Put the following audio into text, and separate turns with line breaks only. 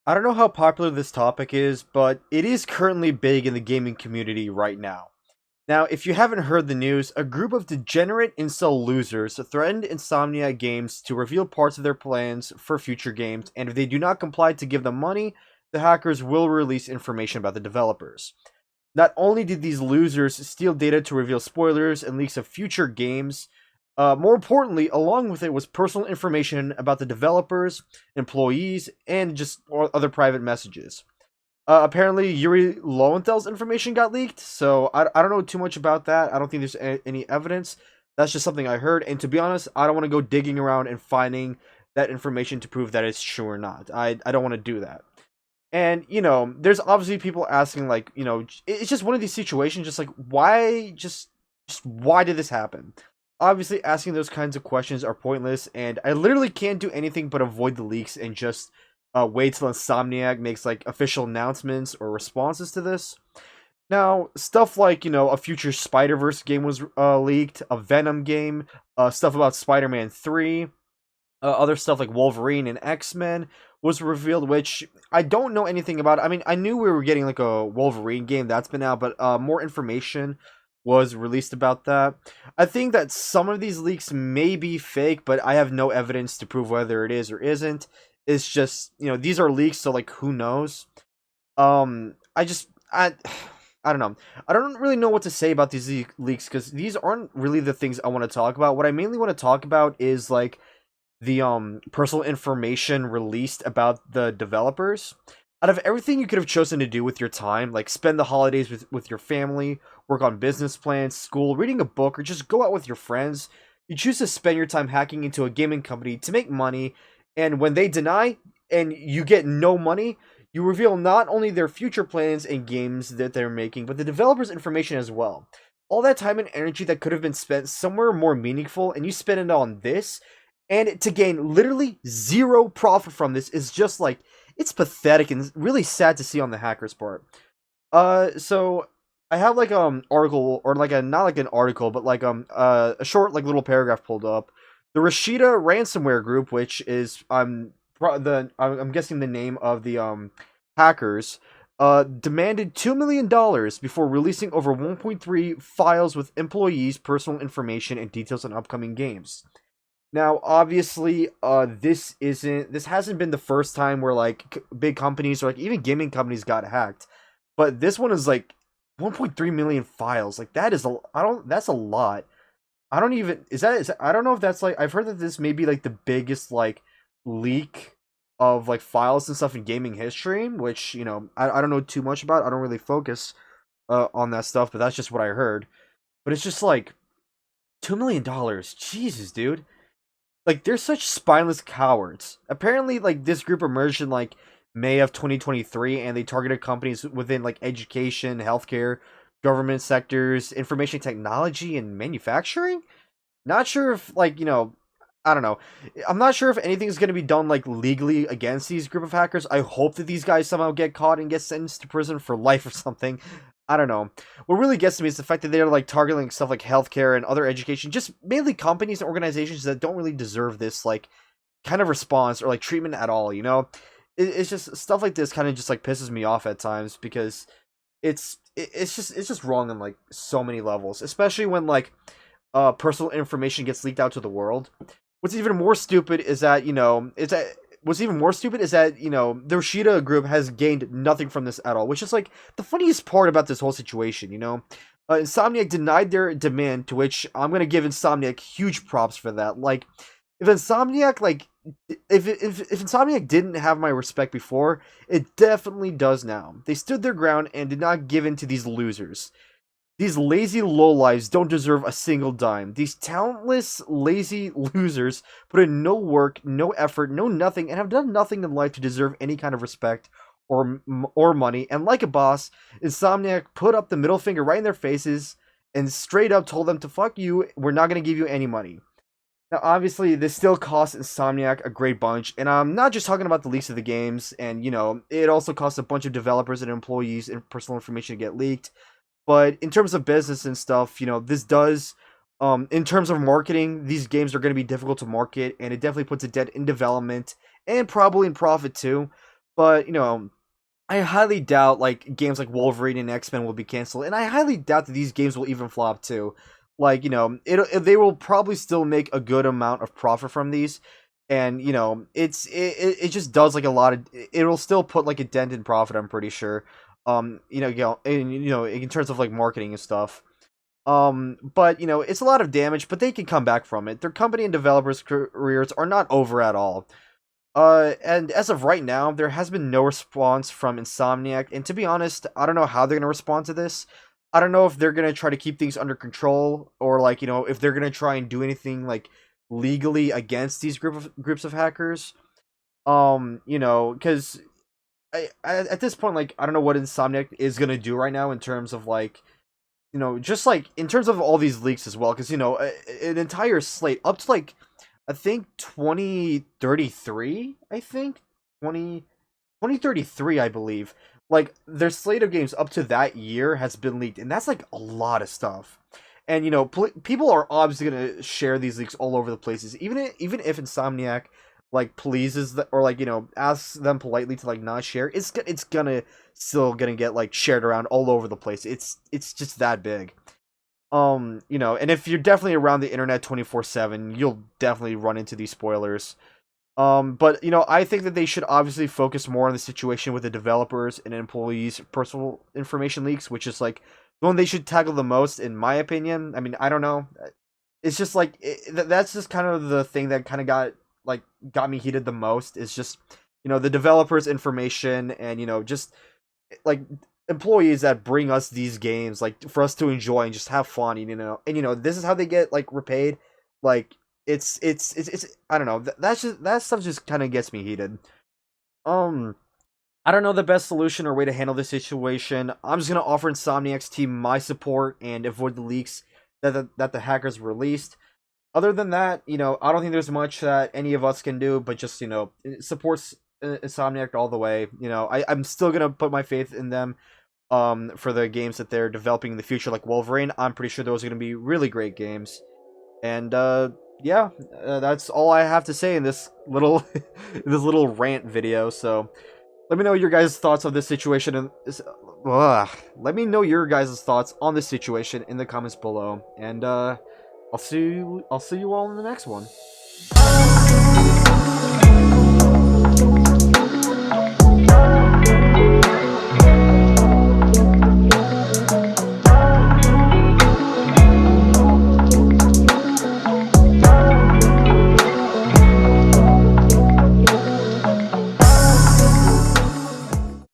I don't know how popular this topic is, but it is currently big in the gaming community right now. Now, if you haven't heard the news, a group of degenerate incel losers threatened Insomniac Games to reveal parts of their plans for future games, and if they do not comply to give them money, the hackers will release information about the developers. Not only did these losers steal data to reveal spoilers and leaks of future games, more importantly, along with it was personal information about the developers, employees, and just other private messages. Apparently, Yuri Lowenthal's information got leaked, so I don't know too much about that. I don't think there's any evidence. That's just something I heard, and to be honest, I don't want to go digging around and finding that information to prove that it's true or not. I don't want to do that. And there's obviously people asking, like, it's just one of these situations. Just like, why? Just why did this happen? Obviously, asking those kinds of questions are pointless, and I literally can't do anything but avoid the leaks and just wait till Insomniac makes like official announcements or responses to this. Now, stuff like a future Spider-Verse game was leaked, a Venom game, stuff about Spider-Man 3, other stuff like Wolverine and X-Men was revealed, which I don't know anything about. I mean, I knew we were getting like a Wolverine game that's been out, but more information was released about that. I think that some of these leaks may be fake, but I have no evidence to prove whether it is or isn't. It's just, these are leaks, so like who knows? I just I don't know. I don't really know what to say about these leaks because these aren't really the things I want to talk about. What I mainly want to talk about is like the personal information released about the developers. Out of everything you could have chosen to do with your time, like spend the holidays with your family, work on business plans, school, reading a book, or just go out with your friends, you choose to spend your time hacking into a gaming company to make money, and when they deny and you get no money, you reveal not only their future plans and games that they're making, but the developers' information as well. All that time and energy that could have been spent somewhere more meaningful, and you spend it on this, and to gain literally zero profit from this is just like, it's pathetic and really sad to see on the hackers part. So I have like article, or like a, not like an article, but like a short like little paragraph pulled up. The Rashida ransomware group, which is I'm guessing the name of the hackers, demanded $2 million before releasing over 1.3 files with employees' personal information and details on upcoming games. Now, obviously, this hasn't been the first time where like big companies or like even gaming companies got hacked, but this one is like 1.3 million files. Like that is I don't that's a lot. I don't even I don't know if that's like, I've heard that this may be like the biggest like leak of like files and stuff in gaming history, which I don't know too much about. I don't really focus on that stuff, but that's just what I heard. But it's just like $2 million. Jesus, dude, like they're such spineless cowards. Apparently, like this group emerged in like May of 2023, and they targeted companies within like education, healthcare, government sectors, information technology, and manufacturing. Not sure if like I don't know. I'm not sure if anything is going to be done like legally against these group of hackers. I hope that these guys somehow get caught and get sentenced to prison for life or something. I don't know. What really gets to me is the fact that they're like targeting stuff like healthcare and other education, just mainly companies and organizations that don't really deserve this like kind of response or like treatment at all. It's just stuff like this kind of just like pisses me off at times because it's just wrong on like so many levels, especially when like personal information gets leaked out to the world. What's even more stupid is that the Rashida group has gained nothing from this at all, which is like the funniest part about this whole situation. Insomniac denied their demand, to which I'm gonna give Insomniac huge props for that. Like, if Insomniac like if Insomniac didn't have my respect before, it definitely does now. They stood their ground and did not give in to these losers. These lazy lowlives don't deserve a single dime. These talentless, lazy losers put in no work, no effort, no nothing, and have done nothing in life to deserve any kind of respect or money. And like a boss, Insomniac put up the middle finger right in their faces and straight up told them to fuck you. We're not going to give you any money. Now, obviously, this still costs Insomniac a great bunch, and I'm not just talking about the leaks of the games, and it also costs a bunch of developers and employees and personal information to get leaked. But in terms of business and stuff, this does, in terms of marketing, these games are going to be difficult to market, and it definitely puts a dent in development and probably in profit too. But I highly doubt like games like Wolverine and X-Men will be canceled, and I highly doubt that these games will even flop too. Like, they will probably still make a good amount of profit from these, and it just does like a lot of, it'll still put like a dent in profit, I'm pretty sure. In terms of like marketing and stuff. But it's a lot of damage, but they can come back from it. Their company and developers' careers are not over at all. And as of right now, there has been no response from Insomniac, and to be honest, I don't know how they're gonna respond to this. I don't know if they're gonna try to keep things under control, or like if they're gonna try and do anything like legally against these groups of hackers. Because at this point, like I don't know what Insomniac is gonna do right now in terms of like just like in terms of all these leaks as well, because an entire slate up to like I think 2033, I think 2033, I believe. Like their slate of games up to that year has been leaked, and that's like a lot of stuff. And people are obviously gonna share these leaks all over the places, even if Insomniac like pleases or like asks them politely to like not share. It's gonna still gonna get like shared around all over the place. It's just that big. And if you're definitely around the internet 24/7, you'll definitely run into these spoilers. But I think that they should obviously focus more on the situation with the developers and employees' personal information leaks, which is like the one they should tackle the most, in my opinion. I mean, I don't know. It's just like that's just kind of the thing that kind of got me heated the most. Is just the developers' information, and just like employees that bring us these games like for us to enjoy and just have fun, and this is how they get like repaid. Like it's I don't know, that stuff just kind of gets me heated. um I don't know the best solution or way to handle this situation. I'm just gonna offer Insomniac's team my support and avoid the leaks that the hackers released. Other than that, I don't think there's much that any of us can do, but just supports Insomniac all the way. I'm still gonna put my faith in them for the games that they're developing in the future, like Wolverine. I'm pretty sure those are gonna be really great games. And yeah, that's all I have to say in this little this little rant video. So let me know your guys' thoughts on this situation, and let me know your guys' thoughts on this situation in the comments below. And I'll see you all in the next one.